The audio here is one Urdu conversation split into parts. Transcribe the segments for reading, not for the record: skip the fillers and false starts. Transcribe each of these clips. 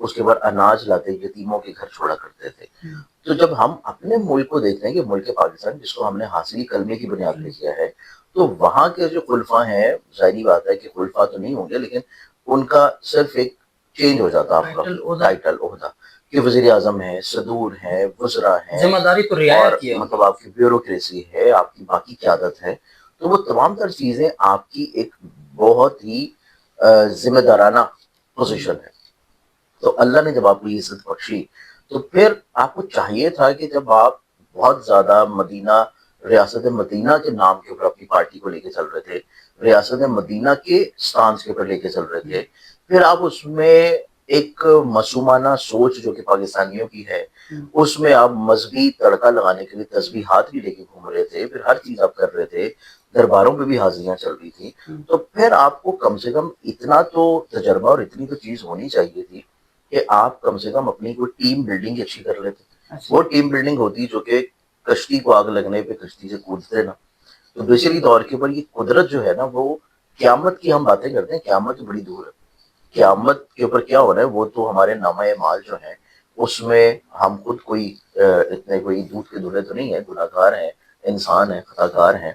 اس کے بعد اناج لاتے یتیموں کے گھر چھوڑا کرتے تھے. تو جب ہم اپنے ملک کو دیکھتے ہیں کہ ملک پاکستان جس کو ہم نے حاصل کلمے کی بنیاد پہ کیا ہے, تو وہاں کے جو خلفاء ہیں, ظاہری بات ہے کہ خلفاء تو نہیں ہوں گے لیکن ان کا صرف ایک چینج ہو جاتا آپ کا ٹائٹل عہدہ کہ وزیر اعظم ہے, صدور ہے, وزراء ہیں, ذمہ داری تو اور رعایت کی ہے. مطلب آپ کی بیوروکریسی ہے, آپ کی باقی قیادت ہے, تو وہ تمام تر چیزیں آپ کی ایک بہت ہی ذمہ دارانہ پوزیشن ہے. تو اللہ نے جب آپ کو یہ عزت بخشی تو پھر آپ کو چاہیے تھا کہ جب آپ بہت زیادہ مدینہ, ریاست مدینہ کے نام کے اوپر اپنی پارٹی کو لے کے چل رہے تھے, ریاست مدینہ کے سٹانس کے اوپر لے کے چل رہے تھے, پھر آپ اس میں ایک معصومانہ سوچ جو کہ پاکستانیوں کی ہے اس میں آپ مذہبی تڑکا لگانے کے لیے تسبیحات بھی لے کے گھوم رہے تھے, پھر ہر چیز آپ کر رہے تھے, درباروں پہ بھی حاضریاں چل رہی تھی, تو پھر آپ کو کم سے کم اتنا تو تجربہ اور اتنی تو چیز ہونی چاہیے تھی کہ آپ کم سے کم اپنی کوئی ٹیم بلڈنگ اچھی کر لیتے. وہ ٹیم بلڈنگ ہوتی جو کہ کشتی کو آگ لگنے پہ کشتی سے کودتے نا. تو بیسیکلی طور کے اوپر یہ قدرت جو ہے نا, وہ قیامت کی ہم باتیں کرتے ہیں, قیامت بڑی دور ہے. قیامت کے اوپر کیا ہو رہا ہے وہ تو ہمارے نامہ اعمال جو ہیں اس میں ہم خود کوئی اتنے کوئی دودھ کے دلہے تو نہیں ہے, گناہ گار ہیں, انسان ہیں, خطا کار ہیں.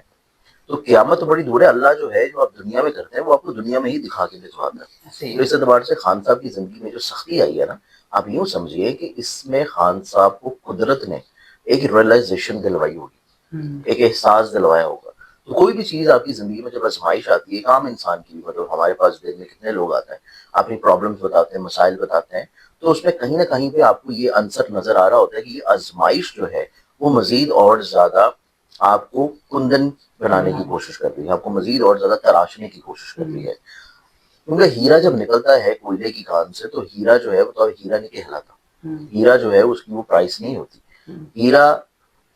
تو قیامت تو بڑی دور ہے. اللہ جو ہے جو آپ دنیا میں کرتے ہیں وہ آپ کو دنیا میں ہی دکھا کے دکھواتا ہے. تو اس اعتبار سے خان صاحب کی زندگی میں جو سختی آئی ہے نا, آپ یوں سمجھیے کہ اس میں خان صاحب کو قدرت نے ایک ریئلائزیشن دلوائی ہوگی, ایک احساس دلوایا ہوگا. تو کوئی بھی چیز آپ کی زندگی میں جب آزمائش آتی ہے, ایک عام انسان کی, مطلب ہمارے پاس دن میں کتنے لوگ آتے ہیں, اپنی پرابلمس بتاتے ہیں, مسائل بتاتے ہیں, تو اس میں کہیں نہ کہیں پہ آپ کو یہ عنصر نظر آ رہا ہوتا ہے کہ یہ آزمائش جو ہے وہ مزید اور زیادہ آپ کو کندن بنانے کی کوشش کر رہی ہے, آپ کو مزید اور زیادہ تراشنے کی کوشش کر رہی ہے. کیونکہ ہیرا جب نکلتا ہے کوئلے کی کان سے تو ہیرا جو ہے وہ تو ہیرا نہیں کہلاتا. ہیرا جو ہے اس کی وہ پرائس نہیں ہوتی. ہیرا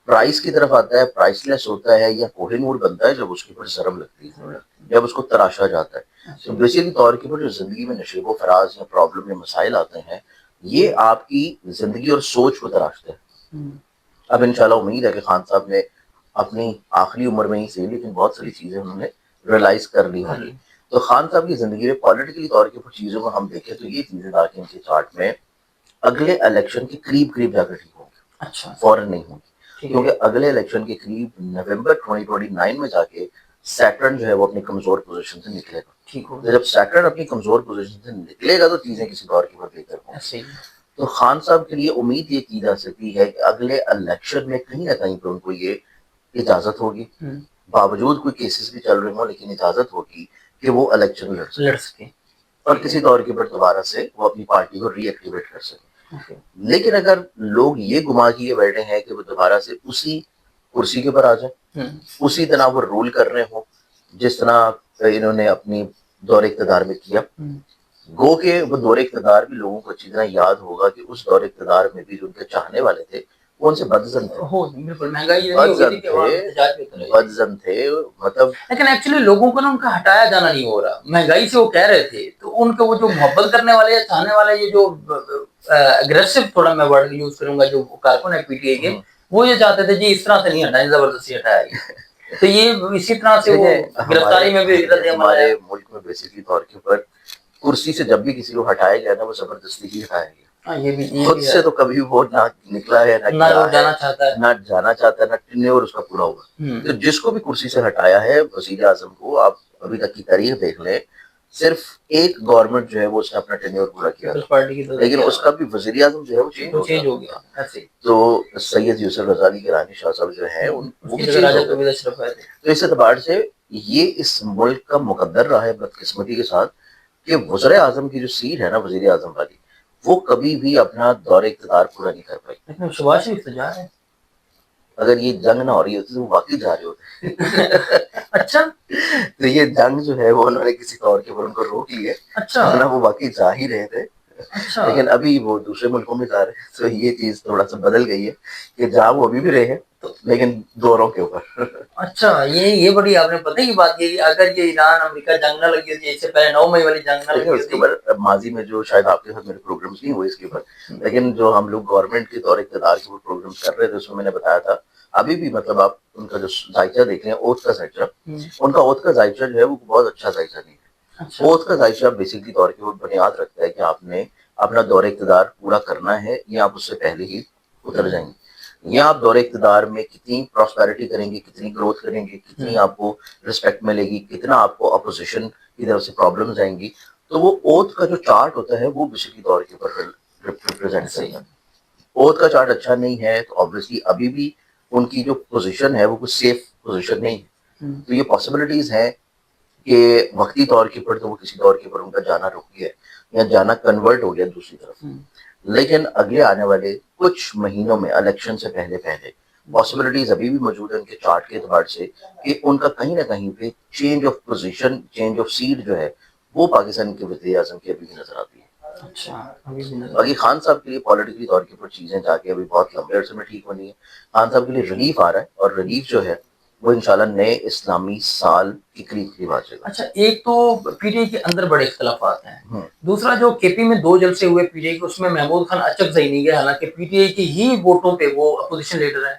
پرائس کی طرف آتا ہے, پرائس لیس ہوتا ہے, یا کوہ نور بنتا ہے جب اس کے اوپر ضرب لگتی ہے, جب اس کو تراشا جاتا ہے. تو بیسیکلی طور کے اوپر جو زندگی میں نشیب و فراز یا پرابلم یا مسائل آتے ہیں یہ آپ کی زندگی اور سوچ کو تراشتے ہیں. اب انشاءاللہ امید ہے کہ خان صاحب نے اپنی آخری عمر میں ہی سے لیکن بہت ساری چیزیں انہوں نے ریلائز کر لی ہوں گی. تو خان صاحب کی زندگی میں پولیٹیکلی طور کے اوپر چیزوں کو ہم دیکھیں تو یہ چیزیں تاکہ ان کے چارٹ میں اگلے الیکشن کے قریب جا کر ٹھیک ہوں گے. اچھا, فوراً نہیں ہوں گے, کیونکہ اگلے الیکشن کے قریب نومبر 2029 میں جا کے سیٹرن جو ہے وہ اپنی کمزور پوزیشن سے نکلے گا. ٹھیک ہو, جب سیٹرن اپنی کمزور پوزیشن سے نکلے گا تو چیزیں کسی دور کے اوپر بہتر ہوں گی. تو خان صاحب کے لیے امید یہ کی جا سکتی ہے کہ اگلے الیکشن میں کہیں نہ کہیں پہ ان کو یہ اجازت ہوگی, باوجود کوئی کیسز بھی چل رہے ہوں لیکن اجازت ہوگی کہ وہ الیکشن لڑ سکیں اور کسی طور کے اوپر دوبارہ سے وہ اپنی پارٹی کو ری ایکٹیویٹ کر سکیں. لیکن اگر لوگ یہ گما کیے بیٹھے ہیں کہ وہ دوبارہ سے اسی کرسی کے اوپر آ جائیں, اسی طرح وہ رول کر رہے ہوں جس طرح انہوں نے اپنی دور اقتدار میں کیا, گو کہ وہ دور اقتدار بھی لوگوں کو اچھی طرح یاد ہوگا کہ اس دور اقتدار میں بھی جو ان کے چاہنے والے تھے وہ ان سے بدزن تھے, مطلب لیکن ایکچولی لوگوں کو نا ان کا ہٹایا جانا نہیں ہو رہا. مہنگائی سے وہ کہہ رہے تھے تو ان کو وہ جو محبت کرنے والے یا چاہنے والے, یہ جو اگریسو تھوڑا میں ورڈ یوز کروں گا, جو کارکن ہے پی ٹی آئی کے, وہ یہ چاہتے تھے جی اس طرح سے نہیں ہٹائیں, زبردستی ہٹایا گیا. تو یہ اسی طرح سے وہ گرفتاری میں بھی ہمارے ملک میں بیسیکلی طور کے اوپر کرسی سے جب بھی کسی کو ہٹایا گیا نا وہ زبردستی ہی ہٹایا گیا. خود سے تو کبھی وہ نہ نکلا ہے, نہ جانا چاہتا ہے, نہ ٹینیور اس کا پورا ہوا. تو جس کو بھی کرسی سے ہٹایا ہے وزیر اعظم کو, آپ ابھی تک کی تاریخ دیکھ لیں, صرف ایک گورنمنٹ جو ہے وہ اس نے اپنا ٹینیور پورا کیا, لیکن اس کا بھی وزیر اعظم جو ہے وہ چینج ہو گیا. تو سید یوسف رضا علی گیلانی شاہ صاحب جو ہیں وہ بھی چینج ہو گئے. تو اس اعتبار سے یہ اس ملک کا مقدر رہا ہے بدقسمتی کے ساتھ کہ وزیر اعظم کی جو سیٹ ہے نا وزیر اعظم والی, وہ کبھی بھی اپنا دور اقتدار پورا نہیں کر پائی. شباز شریف تو جا رہے ہیں, اگر یہ جنگ نہ ہو رہی ہوتی تو وہ واقعی جا رہے ہوتے. اچھا, تو یہ جنگ جو ہے وہ انہوں نے کسی طور کے اوپر ان کو روک لی ہے, ورنہ وہ واقعی جا ہی رہے تھے. لیکن ابھی وہ دوسرے ملکوں میں جا رہے ہیں, تو یہ چیز تھوڑا سا بدل گئی ہے کہ جہاں وہ ابھی بھی رہے ہیں لیکن دوروں کے اوپر. اچھا, یہ بڑی آپ نے پتہ کی بات کی, اگر یہ ایران امریکہ جنگ نہ لگی ہوتی, اس سے پہلے 9 مئی والی جنگ نہ لگی ہوتی, اس کے اوپر ماضی میں جو شاید آپ کے ساتھ میرے پروگرامز نہیں ہوئے اس کے اوپر, لیکن جو ہم لوگ گورنمنٹ کے دور اقتدار کے اوپر پروگرامز کر رہے تھے اس میں نے بتایا تھا ابھی بھی مطلب آپ ان کا جو ذائقہ دیکھ رہے ہیں اوت کا ذائقہ, ان کا اوت کا ذائقہ جو ہے وہ بہت اچھا ذائقہ نہیں ہے. اوت کا ذائقہ بیسکلی طور کے اوپر بنیاد رکھتا ہے کہ آپ نے اپنا دور اقتدار پورا کرنا ہے یا آپ اس سے پہلے ہی اتر جائیں گے. یا آپ دور اقتدار میں کتنی پراسپیرٹی کریں گے, کتنی گروتھ کریں گے, کتنی آپ کو رسپیکٹ ملے گی, کتنا آپ کو اپوزیشن کی طرف سے پرابلمز آئیں گی. تو وہ اوتھ کا جو چارٹ ہوتا ہے وہ بیسیکلی دور کے اوپر ریپرزینٹ کرتا ہے. اوتھ کا چارٹ اچھا نہیں ہے تو آبویسلی ابھی بھی ان کی جو پوزیشن ہے وہ کچھ سیف پوزیشن نہیں ہے. تو یہ پاسبلٹیز ہیں کہ وقتی طور کے اوپر تو وہ کسی دور کے اوپر ان کا جانا رک گیا یا جانا کنورٹ ہو گیا دوسری طرف. لیکن اگلے آنے والے کچھ مہینوں میں الیکشن سے پہلے پاسبلٹیز ابھی بھی موجود ہیں ان کے چارٹ کے اعتبار سے کہ ان کا کہیں نہ کہیں پہ change of position, change of seat جو ہے وہ پاکستان کے وزیر اعظم کی ابھی بھی نظر آتی ہے. باقی خان صاحب کے لیے پولیٹیکلی طور کے اوپر چیزیں جا کے ابھی بہت لمبے عرصے میں ٹھیک ہونی ہے. خان صاحب کے لیے ریلیف آ رہا ہے اور ریلیف جو ہے وہ انشاءاللہ نئے اسلامی سال کے قریب آ جائے گا. اچھا, ایک تو پی ٹی آئی کے اندر بڑے اختلافات ہیں, دوسرا جو کے پی میں 2 جلسے ہوئے پی ٹی آئی کے, اس میں محمود خان اچکزئی نہیں گئے, حالانکہ پی ٹی آئی کی ہی ووٹوں پہ وہ اپوزیشن لیڈر ہے.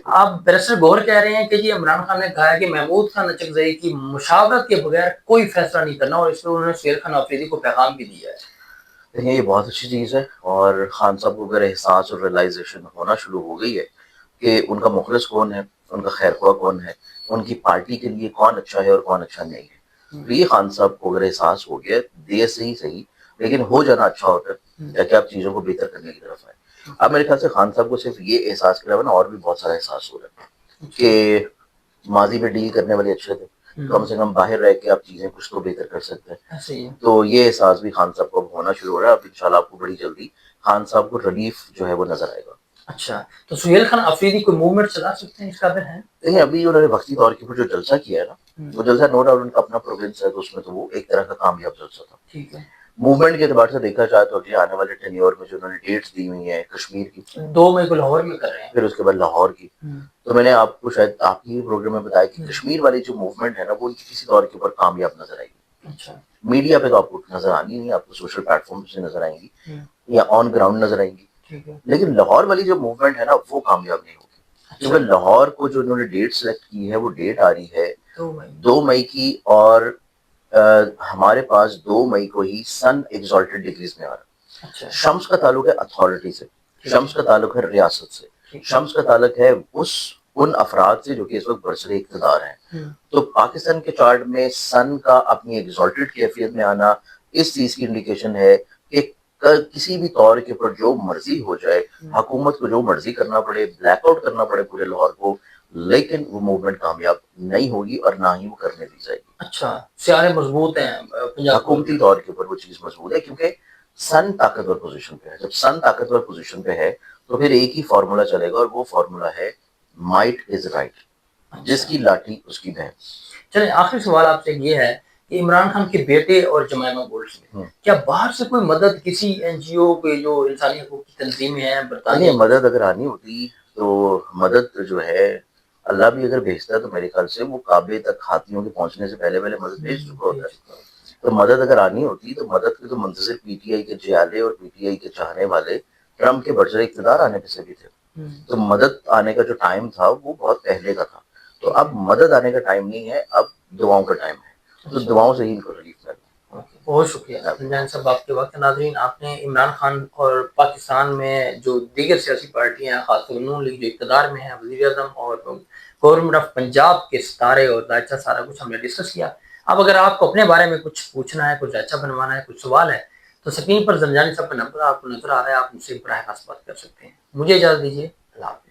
آپ بیرسٹر گوہر کہہ رہے ہیں کہ جی عمران خان نے کہا ہے کہ محمود خان اچکزئی کی مشاورت کے بغیر کوئی فیصلہ نہیں کرنا, اور اس میں انہوں نے سہیل خان آفریدی کو پیغام بھی دیا ہے. دیکھیں یہ بہت اچھی چیز ہے, اور خان صاحب کو اگر احساس اور ریلائزیشن ہونا شروع ہو گئی ہے کہ ان کا مخلص کون ہے, ان کا خیر خواہ کون ہے, ان کی پارٹی کے لیے کون اچھا ہے اور کون اچھا نہیں ہے, تو یہ خان صاحب کو اگر احساس ہو گیا, دیر سے ہی صحیح لیکن ہو جانا اچھا ہوتا ہے تاکہ آپ چیزوں کو بہتر کرنے کی طرف آئیں. اب میرے خیال سے خان صاحب کو صرف یہ احساس کے علاوہ نا اور بھی بہت سارا احساس ہو رہا ہے کہ ماضی میں ڈیل کرنے والے اچھے تھے, کم سے کم باہر رہ کے آپ چیزیں کچھ تو بہتر کر سکتے ہیں. تو یہ احساس بھی خان صاحب کو اب ہونا شروع ہو رہا ہے. اب انشاءاللہ آپ کو بڑی جلدی خان صاحب کو ریلیف جو ہے وہ نظر آئے گا. اچھا, تو سہیل خان آفریدی کوئی موومنٹ چلا سکتے ہیں اس قابل ہیں؟ دیکھیں ابھی انہوں نے وقتی طور کے اوپر جو جلسہ کیا ہے نا, وہ جلسہ نو ڈاؤٹ ان کا اپنا پروونس ہے, تو اس میں تو وہ ایک طرح کا کامیاب جلسہ تھا. ٹھیک ہے, موومنٹ کے اعتبار سے دیکھا جائے تو اگلے آنے والے ٹینیور میں جو انہوں نے ڈیٹس دی ہوئی ہیں کشمیر کی, 2 مئی کو لاہور میں کر رہے ہیں, پھر اس کے بعد لاہور کی, تو میں نے آپ کو شاید آپ کی پروگرام میں بتایا کہ کشمیر والی جو موومنٹ ہے نا وہ کسی طور کے اوپر کامیاب نظر آئے گی. اچھا, میڈیا پہ تو آپ کو نظر آنی نہیں, آپ کو سوشل پلیٹ فارم سے نظر آئیں گی یا آن گراؤنڈ نظر آئیں گی, لیکن لاہور والی جو موومنٹ ہے نا وہ کامیاب نہیں ہوگی. کیونکہ لاہور کو جو انہوں نے ڈیٹ سلیکٹ کی ہے وہ ڈیٹ آ رہی ہے 2 مئی کی, اور ہمارے پاس 2 مئی کو ہی سن ایگزالٹڈ ڈگریز میں آ رہا ہے. شمس کا تعلق ہے اتھارٹی سے, شمس کا تعلق ہے ریاست سے, شمس کا تعلق ہے ان افراد سے جو کہ اس وقت برسر اقتدار ہیں. تو پاکستان کے چارٹ میں سن کا اپنی ایگزالٹڈ کیفیت میں آنا اس چیز کی انڈیکیشن ہے کہ کسی بھی طور کے اوپر جو مرضی ہو جائے, حکومت کو جو مرضی کرنا پڑے, بلیک آؤٹ کرنا پڑے پورے لاہور کو, لیکن وہ موومنٹ کامیاب نہیں ہوگی اور نہ ہی وہ کرنے دی جائے گی. اچھا, سیارے مضبوط ہیں حکومتی طور کے اوپر, وہ چیز مضبوط ہے کیونکہ سن طاقتور پوزیشن پہ ہے. جب سن طاقتور پوزیشن پہ ہے تو پھر ایک ہی فارمولا چلے گا, اور وہ فارمولا ہے مائٹ از رائٹ, جس کی لاٹھی اس کی بہن. چلیں آخری سوال آپ سے یہ ہے کہ عمران خان کے بیٹے اور جمائمہ گولڈ کیا باہر سے کوئی مدد کسی این جی او کے جو انسانی حقوق کی تنظیمیں ہیں برطانیہ, مدد اگر آنی ہوتی تو مدد جو ہے اللہ بھی اگر بھیجتا ہے تو میرے خیال سے وہ کعبے تک ہاتھیوں کے پہنچنے سے پہلے مدد بھیج چکا ہوتا ہے. تو مدد اگر آنی ہوتی تو مدد کے تو منتظر پی ٹی آئی کے جیالے اور پی ٹی آئی کے چاہنے والے ٹرمپ کے برسر اقتدار آنے پہ سے بھی تھے. تو مدد آنے کا جو ٹائم تھا وہ بہت پہلے کا تھا. تو اب مدد آنے کا ٹائم نہیں ہے, اب دعاؤں کا ٹائم ہے, تو دعاؤں سے ہی ان کو ریلیف ملنا. بہت شکریہ رمضان صاحب آپ کے وقت. ناظرین, آپ نے عمران خان اور پاکستان میں جو دیگر سیاسی پارٹیاں خاص طور نون لیگ جو اقتدار میں ہیں, وزیر اعظم اور گورنمنٹ آف پنجاب کے ستارے اور دائچہ, سارا کچھ ہم نے ڈسکس کیا. اب اگر آپ کو اپنے بارے میں کچھ پوچھنا ہے, کچھ دائچہ بنوانا ہے, کچھ سوال ہے, تو سکرین پر زنجانی صاحب کا نمبر آپ کو نظر آ رہا ہے, آپ مجھ سے براہ راست بات کر سکتے ہیں. مجھے اجازت دیجیے, اللہ حافظ.